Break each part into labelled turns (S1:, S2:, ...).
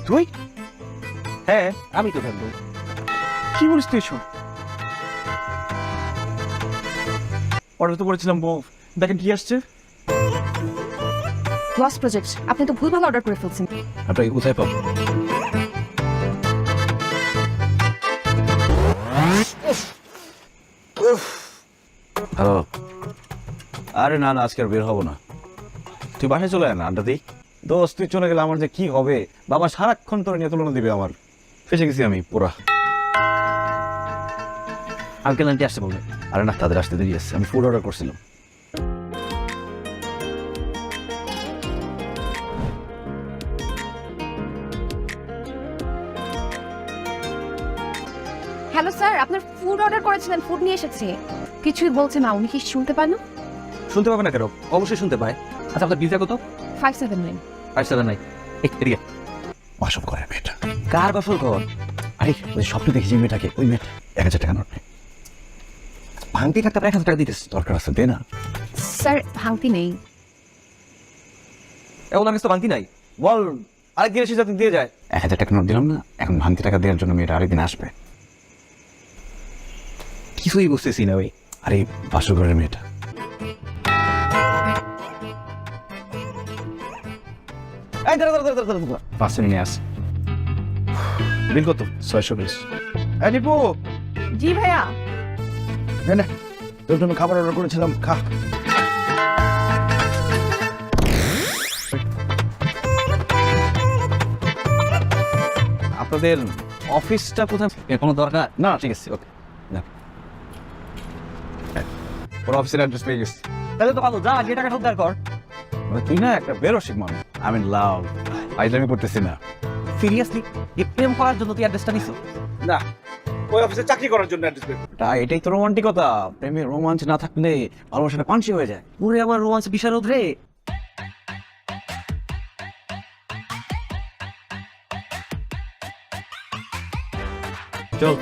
S1: তুই? হ্যাঁ আমি তো থাকবো। কি বলিস তুই এসব? অর্ডার তো করেছিলাম বউ, দেখেন কি আসছে।
S2: লস প্রজেক্ট, আপনি তো ভুলভাল অর্ডার করে ফেলছেন।
S1: আপনাকে কোথায় পাবো? হ্যালো। আরে না না, আজকে আর বের হবো না। তুই বাসায় চলে আয় না, আড্ডা দিই। দোস্ত তুই চলে গেলে আমার যে কি হবে, বাবা সারাক্ষণ তোর নিয়ে তুলনা দিবে আমার। ফেসে গেছি আমি পুরা। আঙ্কেল আন্টি আসতে বলবে। আরে না, তাদের আসতে দেরি আছে, আমি ফুড অর্ডার করছিলাম।
S2: হ্যালো স্যার, আপনার ফুড অর্ডার করেছিলেন, ফুড নিয়ে এসেছি। কিছুই বলছে না, উনি কি শুনতে পান না?
S1: শুনতে পাবে না কেন? অবশ্যই শুনতে পায়। আচ্ছা আপনার ভিসা কত?
S2: 579।
S1: 579। এদিকে বাসন করে মেয়েটা। কার বাসন কর? আরে ওই স্বপ্ন দেখেছি মেয়েটাকে, ওই মেয়েটা। 1000 টাকা নোট। ভাঙতি টাকা 1000 টাকা দিতেছ, দরকার আছে দে না।
S2: স্যার ভাঙতি নেই।
S1: এখন আমি তো ভাঙতি নাই, বল আরেকদিন এসে যাতে দিয়ে যায়। 1000 টাকা নোট দিলাম না, এখন ভাঙতি টাকা দেওয়ার জন্য মেয়েটা আরেকদিন আসবে। কিছুই বুঝতেছি না ওই। আরে বাসর ঘরের মেয়েটা। এই দাঁড়া দাঁড়া দাঁড়া দাঁড়া, 5 মিনিট আস। বিল কত? 620। এই নিপু।
S2: জি ভাইয়া।
S1: না তোর জন্য খাবার অর্ডার করেছিলাম, খা। আপনাদের অফিসটা কোথায়? কোনো দরকার না, ঠিক আছে ওকে। ওর অফিসের অ্যাড্রেস পেয়ে গেছি। তাহলে তো ভালো, যা যে টাকাটা উদ্ধার কর। মানে তুই না একটা বেরসিক মানুষ। আমি লাভ আইলামি করতেছি না।
S3: সিরিয়াসলি এই প্রেম করার জন্য তুই অ্যাড্রেসটা নিছো?
S1: না, ওই অফিসে চাকরি করার জন্য অ্যাড্রেস পেয়ে। এটাই তো রোমান্টিকতা। প্রেমের রোমাঞ্চ না থাকলে ভালোবাসাটা পাঞ্চি হয়ে যায়।
S3: ওরে আমার রোমান্স বিশারদ রে।
S1: চল।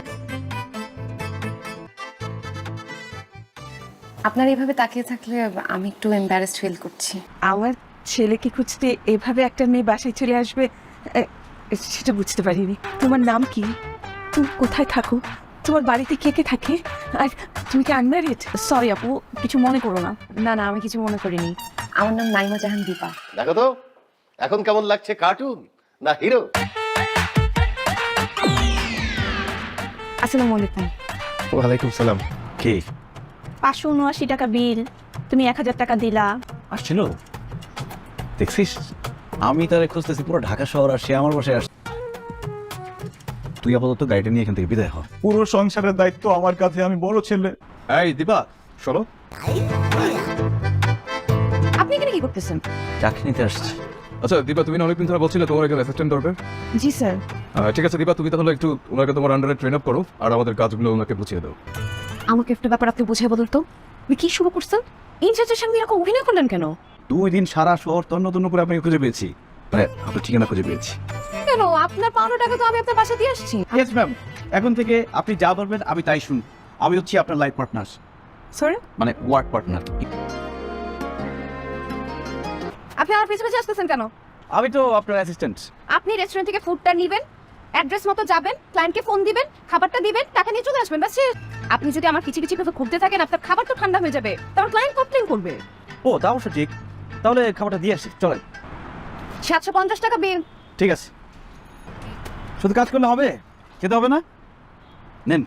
S2: আপনার এভাবে তাকিয়ে থাকলে আমি একটু এম্বারেসড ফিল করছি।
S4: আমার ছেলেকে খুঁজতে এভাবে একটা মেয়ে বাসায় চলে আসবে, সেটা বুঝতে পারিনি। তোমার নাম কি? তুমি কোথায় থাকো? তোমার বাড়িতে কে কে থাকে? আর তুমি কি আনম্যারিড?
S2: সরি আপু, কিছু মনে করো না। না না, আমি কিছু মনে করিনি। আমার নাম নাইমা জাহান দীপা।
S5: দেখো তো এখন কেমন লাগছে, কার্টুন না হিরো?
S2: আসসালামু আলাইকুম।
S1: ওয়ালাইকুম সালাম। কি
S4: 579 টাকা বিল, তুমি 1000 টাকা দিলা।
S1: আসছিল? দেখছিস, আমি তারে খুঁজতেছি পুরো ঢাকা শহর, আর সে আমার বাসায় আসছে। তুই আপাতত গাড়িটা নিয়ে এখান থেকে বিদায় হ।
S6: পুরো সংসারের দায়িত্ব আমার কাছে, আমি বড় ছেলে। এই দীপা শোনো।
S2: আপনি এখানে কি করতেছেন?
S1: চাকরি নিতে আসছি।
S6: আচ্ছা দীপা, তুমি না অনেকদিন ধরে বলছিলে তোমার একজন অ্যাসিস্ট্যান্ট দরকার।
S2: জি স্যার।
S6: ঠিক আছে দীপা, তুমি তাহলে একটু ওনাকে তোমার আন্ডারে ট্রেন আপ করো আর আমাদের কাজগুলো ওনাকে বুঝিয়ে দাও।
S2: আমাকে একটা ব্যাপার আপনি বুঝিয়ে বলুন তো, আপনি কি শুরু করছেন? ইনচার্জের সঙ্গে এরকম অভিনয় করলেন কেন?
S1: 2 দিন সারা শহর তন্ন তন্ন করে আপনাকে খুঁজে পেয়েছি, মানে আপনার ঠিকানা খুঁজে পেয়েছি।
S2: কেন? আপনার পাওনা টাকা তো আমি আপনার বাসা দিয়ে আসছি।
S1: ইয়েস ম্যাম, এখন থেকে আপনি যা বলবেন আমি তাই শুন। আমি হচ্ছি আপনার লাইফ পার্টনার,
S2: সরি?
S1: মানে ওয়ার্ক পার্টনার।
S2: আপনি আমার পিছনে আসতেছেন কেন?
S1: আমি তো আপনার অ্যাসিস্ট্যান্ট।
S2: আপনি রেস্টুরেন্ট থেকে ফুডটা নেবেন, অ্যাড্রেস মতো যাবেন, ক্লায়েন্টকে ফোন দিবেন, খাবারটা দিবেন, টাকা নিয়ে চলে আসবেন, বাস শেষ। আপনি যদি আমার পিছিয়ে পিছিয়ে ঘুরতে থাকেন, আপনার খাবার তো ঠান্ডা হয়ে যাবে, তারপর ক্লায়েন্ট কমপ্লেন করবে।
S1: ও তা অবশ্য ঠিক, তাহলে খাবারটা দিয়ে আসি, চলেন।
S2: 750 টাকা বিল।
S1: ঠিক আছে, শুধু কাজ করলে হবে, খেতে হবে না? নেন।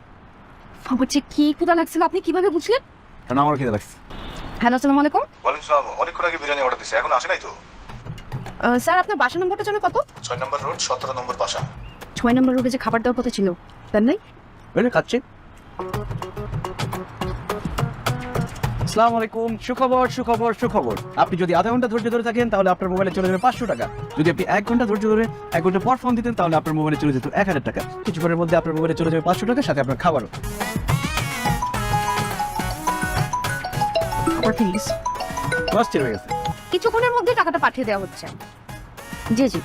S2: আমার যে কি ক্ষুধা লাগছিল, আপনি কিভাবে বুঝলেন?
S1: কারণ আমার খেতে লাগছে।
S2: হ্যালো, আসসালামু আলাইকুম।
S7: ওয়ালাইকুম সালাম। অনেকক্ষণ আগে বিরিয়ানি অর্ডার দিছে, এখন আসে নাই তো?
S2: স্যার আপনার বাসা নম্বরটা যেন কত?
S7: 6 নম্বর রোড 17 নম্বর বাসা।
S2: 6 নম্বর রোডে যে খাবার দেওয়ার কথা ছিল, তার নাই?
S1: বুঝলে খাচ্ছি। আসসালামু আলাইকুম। সুখবর সুখবর সুখবর, আপনি যদি আধা ঘন্টা ধৈর্য ধরে থাকেন তাহলে আপনার মোবাইলে চলে যাবে 500 টাকা। যদি আপনি 1 ঘন্টা ধৈর্য ধরে 1 ঘন্টা পর ফোন দিতেন তাহলে আপনার মোবাইলে চলে যেত 1000 টাকা। কিছুক্ষণের মধ্যে আপনার মোবাইলে চলে যাবে 500 টাকা, সাথে আপনার খাবারও।
S2: প্লিজ।
S1: বাস হয়ে গেছে।
S2: কিছুক্ষণের মধ্যে টাকাটা পাঠিয়ে দেওয়া হচ্ছে। জি জি,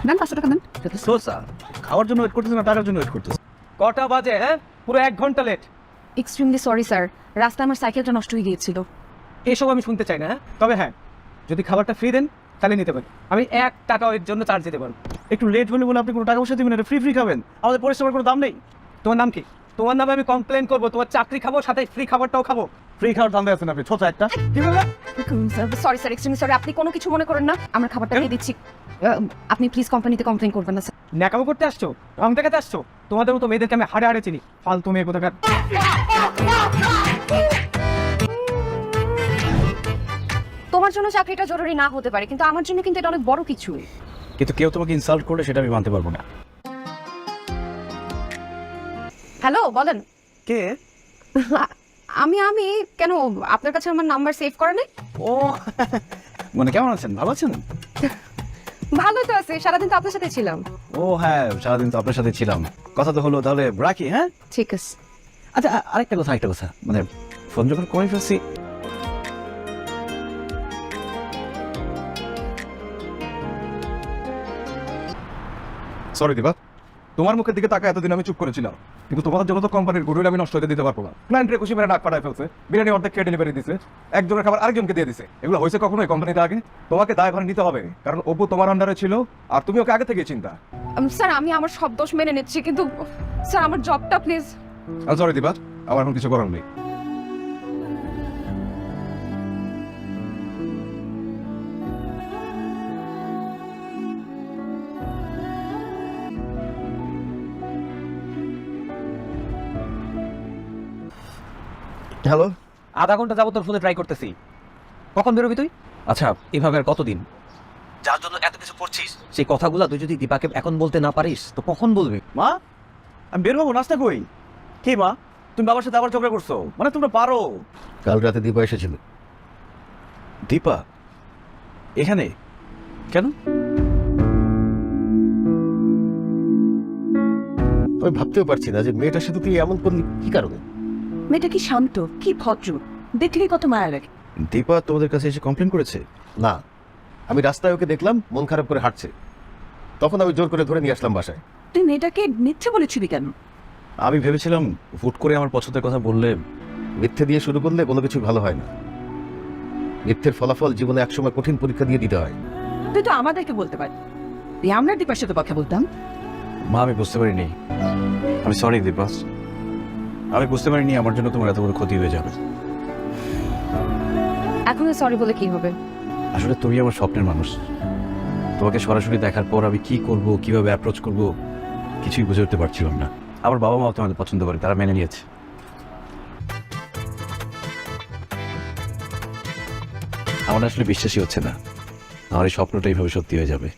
S2: দেন 500 টাকা দেন।
S1: সোসা খাওয়ার জন্য ওয়েট করতেছে না, টাকার জন্য ওয়েট করতেছে।
S3: কটা বাজে? হ্যাঁ, পুরো 1 ঘন্টা লেট।
S2: এক্সট্রিমলি সরি স্যার, রাস্তায় আমার সাইকেলটা নষ্ট হয়ে গিয়েছিল।
S3: এসব আমি শুনতে চাই না। হ্যাঁ, তবে হ্যাঁ, যদি খাবারটা ফ্রি দেন তাহলে নিতে পারি। আমি 1 টাকাও এর জন্য চার্জ দিতে পারবো।
S1: একটু লেট হলে বলে আপনি কোনো টাকা পয়সা দিবেন, এটা ফ্রি খাবেন, আমাদের পরিশ্রমের কোনো দাম নেই।
S3: তোমার নাম কি? তোমার নামে আমি কমপ্লেন করবো, তোমার চাকরি খাবো, সাথে ফ্রি খাবারটাও খাবো।
S1: ফ্রি খাওয়ার ধান্দা আছেন আপনি, ছোট একটা। কি বললেন?
S2: সরি স্যার, এক্সট্রিমলি সরি, আপনি কোনো কিছু মনে করেন না, আমরা খাবারটা দিয়ে দিচ্ছি। আপনি প্লিজ কোম্পানিতে কমপ্লেন করবেন না স্যার।
S3: ন্যাকামো করতে আসছো, রং দেখাতে আসছো? তোমাদের মতো মেয়েদেরকে আমি হাড়ে হাড়ে চিনি, ফালতু মেয়ে কোথাকার।
S2: তোমার জন্য চাকরিটা জরুরি না হতে পারে, কিন্তু আমার জন্য কিন্তু এটা অনেক বড় কিছু।
S1: কিন্তু কেউ তোমাকে ইনসাল্ট করলে সেটা আমি মানতে পারবো না।
S2: হ্যালো, বলেন।
S1: কে?
S2: আমি কেন, আপনার কাছে আমার নাম্বার সেভ করা নেই?
S1: ও মানে কেমন আছেন, ভালো আছেন?
S2: ভালোই তো আছে, সারাদিন তো আপনার সাথে ছিলাম।
S1: ও হ্যাঁ, সারাদিন তো আপনার সাথে ছিলাম, কথা তো হলো, তাহলে রাখি। হ্যাঁ
S2: ঠিক আছে।
S1: আচ্ছা, আরেকটা কথা, মানে ফোন যখন করে ফেলছি,
S6: সরি দিবা, তোমার মুখের দিকে তাকা এতদিন আমি চুপ করেছিলাম, কিন্তু তোমাদের জন্য তো কোম্পানির গুডউইল আমি নষ্ট হতে দিতে পারবো না। ক্লায়েন্টের খুশি মেরে নাক পাঠায় ফেলছে, বিরিয়ানি অর্ধেক খেয়ে ডেলিভারি দিছে, একজনের খাবার আরেকজনকে দিয়ে দিছে। এগুলো হয়েছে কখনো এই কোম্পানিতে আগে? তোমাকে দায়ভার নিতে হবে, কারণ অপু তোমার আন্ডারে ছিল আর তুমি ওকে আগে থেকে চিন্তা।
S2: স্যার, আমি আমার সব দোষ মেনে নিচ্ছি, কিন্তু স্যার আমার জবটা প্লিজ।
S6: সরি দিবা, আমার এখন কিছু করার নেই।
S5: হ্যালো,
S3: আধা ঘন্টা যাবো তোর ফোনে ট্রাই করতেছি, কখন বেরোবি তুই?
S1: আচ্ছা এভাবে আর কতদিন? যার জন্য এত কিছু করছিস, সেই কথাগুলো তুই যদি দীপাকে এখন বলতে না পারিস তো কখন বলবি? মা, আমি বের হবো, নাস্তা কই? কি মা, তুমি বাবার সাথে আবার ঝগড়া করছো? মানে তোমরা পারো।
S5: কাল রাতে দীপা এসেছিল।
S1: দীপা এখানে কেন?
S5: আমি ভাবতেও পারছি না যে মেয়েটার সাথে তুই এমন করলি কি কারণে।
S4: মেয়েটা কি শান্ত, কি ভদ্র, দেখলেই কত মায়া লাগে।
S1: দীপা তোমাদের কাছে এসে কমপ্লেন করেছে?
S5: না, আমি রাস্তায় ওকে দেখলাম মন খারাপ করে হাঁটছে, তখন আমি জোর করে ধরে নিয়ে আসলাম বাসায়।
S4: তুই মেয়েটাকে মিথ্যে বলেছিলি কেন?
S1: আমি ভেবেছিলাম হুট করে আমার পছন্দের কথা বললে।
S5: মিথ্যে দিয়ে শুরু করলে কোনো কিছু ভালো হয় না। মিথ্যের ফলাফল জীবনে একসময় কঠিন পরীক্ষা দিয়ে দিতে হয়।
S4: তুই তো আমাদেরকে বলতে পারি, আমরা দীপার সাথে কথা বলতাম।
S1: মা, আমি বুঝতে পারিনি, আমি সরি দীপা, আমি বুঝতে পারিনি আমার জন্য তোমার এত বড় ক্ষতি হয়ে যাবে।
S2: এখন সরি বলে কি হবে?
S1: আসলে তুমি আমার স্বপ্নের মানুষ, তোমাকে সরাসরি দেখার পর আমি কি করব, কিভাবে অ্যাপ্রোচ করব কিছুই বুঝে উঠতে পারছিলাম না। আমার বাবা মাও তোমাকে পছন্দ করে, তারা মেনে নিয়েছে। আমার আসলে বিশ্বাসই হচ্ছে না আমার এই স্বপ্নটা এইভাবে সত্যি হয়ে যাবে।